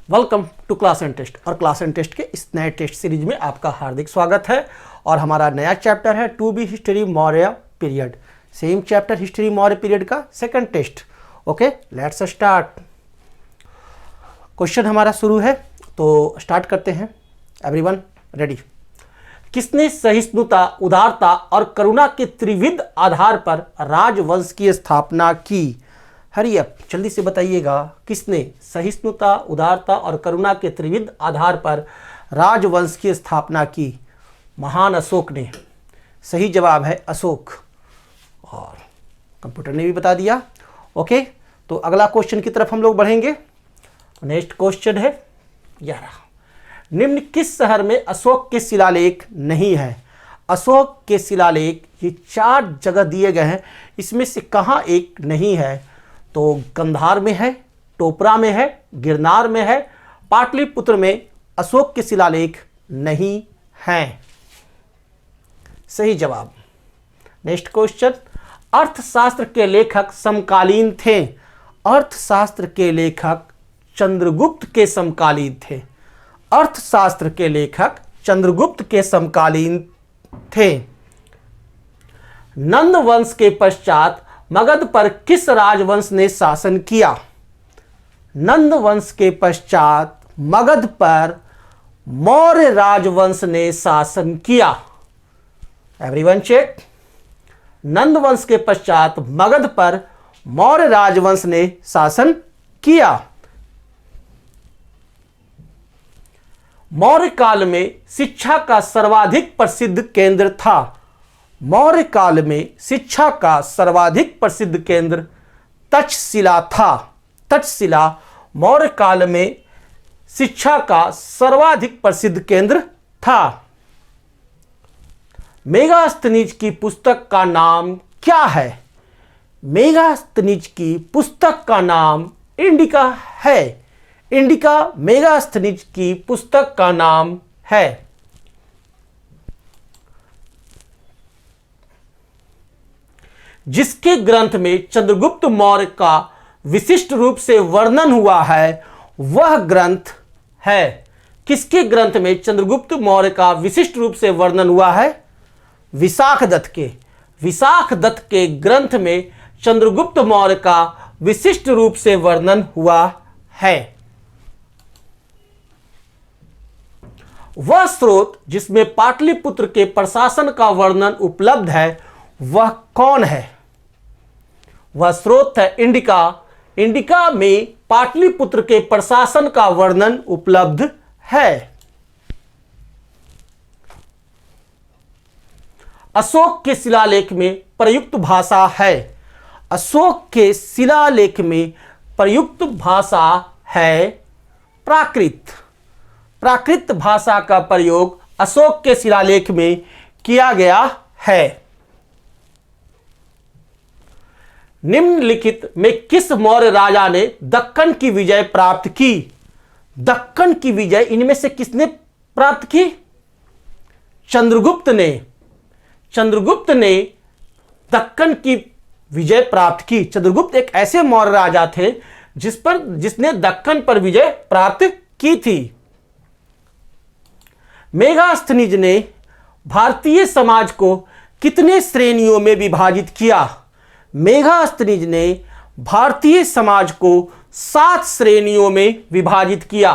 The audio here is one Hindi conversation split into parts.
Welcome to class and test. और क्लास एंड टेस्ट के इस नए टेस्ट सीरीज में आपका हार्दिक स्वागत है। और हमारा नया चैप्टर है two B history Maurya period. Same chapter history Maurya period का second test. Okay, let's start. Question हमारा शुरू है तो स्टार्ट करते हैं। Everyone ready? किसने सहिष्णुता, उदारता और करुणा के त्रिविध आधार पर राजवंश की स्थापना की? हरी अप, जल्दी से बताइएगा। किसने सहिष्णुता, उदारता और करुणा के त्रिविध आधार पर राजवंश की स्थापना की? महान अशोक ने। सही जवाब है अशोक। और कंप्यूटर ने भी बता दिया। ओके, तो अगला क्वेश्चन की तरफ हम लोग बढ़ेंगे। नेक्स्ट क्वेश्चन है 11। निम्न किस शहर में अशोक के शिलालेख नहीं है? अशोक के शिलालेख ये 4 जगह दिए गए हैं, इसमें से कहाँ एक नहीं है? तो कंधार में है, टोपरा में है, गिरनार में है, पाटलिपुत्र में अशोक के शिलालेख नहीं हैं। सही जवाब। Next question. अर्थशास्त्र के लेखक समकालीन थे। अर्थशास्त्र के लेखक चंद्रगुप्त के समकालीन थे। अर्थशास्त्र के लेखक चंद्रगुप्त के समकालीन थे। नंद वंश के पश्चात मगध पर किस राजवंश ने शासन किया? नंद वंश के पश्चात मगध पर मौर्य राजवंश ने शासन किया। Everyone check. नंद वंश के पश्चात मगध पर मौर्य राजवंश ने शासन किया। मौर्य काल में शिक्षा का सर्वाधिक प्रसिद्ध केंद्र था। मौर्य काल में शिक्षा का सर्वाधिक प्रसिद्ध केंद्र तक्षशिला था। तक्षशिला मौर्य काल में शिक्षा का सर्वाधिक प्रसिद्ध केंद्र था। मेगास्थनीज की पुस्तक का नाम क्या है? मेगास्थनीज की पुस्तक का नाम इंडिका है। इंडिका मेगास्थनीज की पुस्तक का नाम है। जिसके ग्रंथ में चंद्रगुप्त मौर्य का विशिष्ट रूप से वर्णन हुआ है वह ग्रंथ है। किसके ग्रंथ में चंद्रगुप्त मौर्य का विशिष्ट रूप से वर्णन हुआ है? विशाखदत्त के। विशाखदत्त के ग्रंथ में चंद्रगुप्त मौर्य का विशिष्ट रूप से वर्णन हुआ है। वह स्रोत जिसमें पाटलिपुत्र के प्रशासन का वर्णन उपलब्ध है वह कौन है? वह स्रोत है इंडिका। इंडिका में पाटलिपुत्र के प्रशासन का वर्णन उपलब्ध है। अशोक के शिलालेख में प्रयुक्त भाषा है। अशोक के शिलालेख में प्रयुक्त भाषा है प्राकृत। प्राकृत भाषा का प्रयोग अशोक के शिलालेख में किया गया है। निम्नलिखित में किस मौर्य राजा ने दक्कन की विजय प्राप्त की? दक्कन की विजय इनमें से किसने प्राप्त की? चंद्रगुप्त ने। चंद्रगुप्त ने दक्कन की विजय प्राप्त की। चंद्रगुप्त एक ऐसे मौर्य राजा थे जिसने दक्कन पर विजय प्राप्त की थी। मेगास्थनीज ने भारतीय समाज को कितने श्रेणियों में विभाजित किया? मेगास्थनीज ने भारतीय समाज को 7 श्रेणियों में विभाजित किया।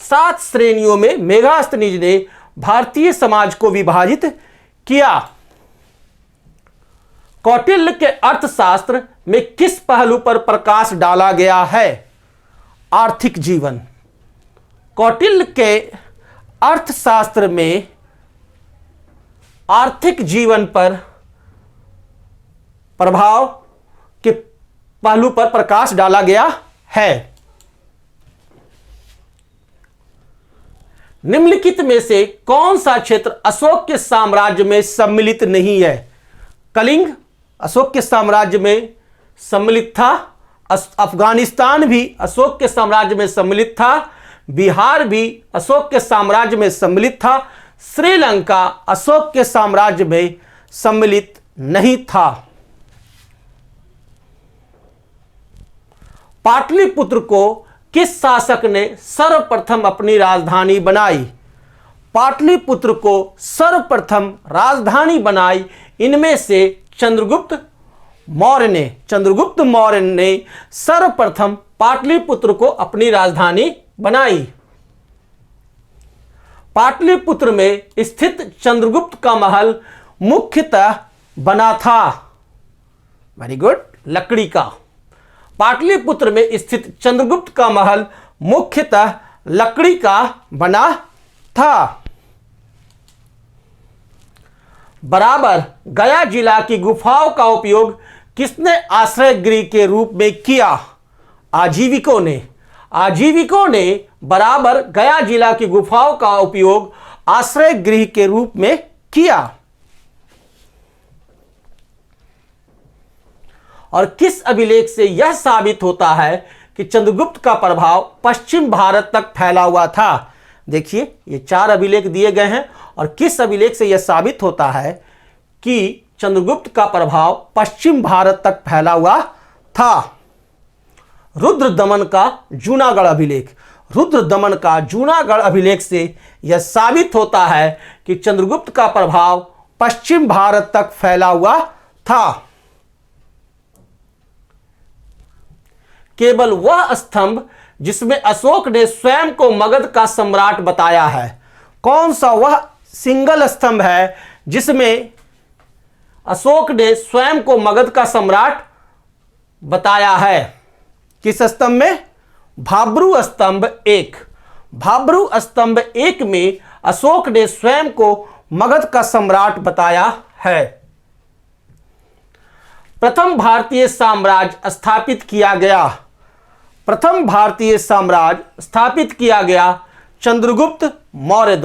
7 श्रेणियों में मेगास्थनीज ने भारतीय समाज को विभाजित किया। कौटिल्य के अर्थशास्त्र में किस पहलू पर प्रकाश डाला गया है? आर्थिक जीवन। कौटिल्य के अर्थशास्त्र में आर्थिक जीवन पर प्रभाव के पहलू पर प्रकाश डाला गया है। निम्नलिखित में से कौन सा क्षेत्र अशोक के साम्राज्य में सम्मिलित नहीं है? कलिंग अशोक के साम्राज्य में सम्मिलित था। अफगानिस्तान भी अशोक के साम्राज्य में सम्मिलित था। बिहार भी अशोक के साम्राज्य में सम्मिलित था। श्रीलंका अशोक के साम्राज्य में सम्मिलित नहीं था। पाटलिपुत्र को किस शासक ने सर्वप्रथम अपनी राजधानी बनाई? पाटलिपुत्र को सर्वप्रथम राजधानी बनाई इनमें से चंद्रगुप्त मौर्य ने सर्वप्रथम पाटलिपुत्र को अपनी राजधानी बनाई। पाटलिपुत्र में स्थित चंद्रगुप्त का महल मुख्यतः बना था, वेरी गुड, लकड़ी का। पाटलिपुत्र में स्थित चंद्रगुप्त का महल मुख्यतः लकड़ी का बना था। बराबर गया जिला की गुफाओं का उपयोग किसने आश्रय गृह के रूप में किया? आजीविकों ने बराबर गया जिला की गुफाओं का उपयोग आश्रय गृह के रूप में किया। और किस अभिलेख से यह साबित होता है कि चंद्रगुप्त का प्रभाव पश्चिम भारत तक फैला हुआ था? देखिए, ये 4 अभिलेख दिए गए हैं और किस अभिलेख से यह साबित होता है कि चंद्रगुप्त का प्रभाव पश्चिम भारत तक फैला हुआ था? रुद्रदमन का जूनागढ़ अभिलेख से यह साबित होता है कि चंद्रगुप्त का प्रभाव पश्चिम भारत तक फैला हुआ था। केवल वह स्तंभ जिसमें अशोक ने स्वयं को मगध का सम्राट बताया है, कौन सा वह सिंगल स्तंभ है जिसमें अशोक ने स्वयं को मगध का सम्राट बताया है? किस स्तंभ में? भाब्रू स्तंभ 1। भाब्रू स्तंभ 1 में अशोक ने स्वयं को मगध का सम्राट बताया है। प्रथम भारतीय साम्राज्य स्थापित किया गया चंद्रगुप्त मौर्य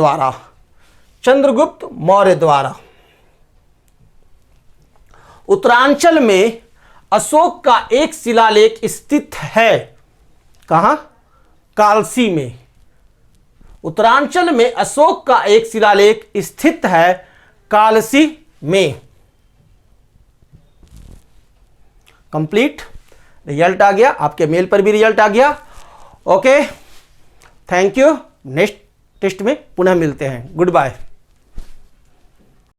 द्वारा। उत्तरांचल में अशोक का एक शिलालेख स्थित है, कहां? कालसी में। उत्तरांचल में अशोक का एक शिलालेख स्थित है कालसी में। कंप्लीट रिजल्ट आ गया, आपके मेल पर भी रिजल्ट आ गया। Okay, thank you. Next test में पुनः मिलते हैं। Good bye.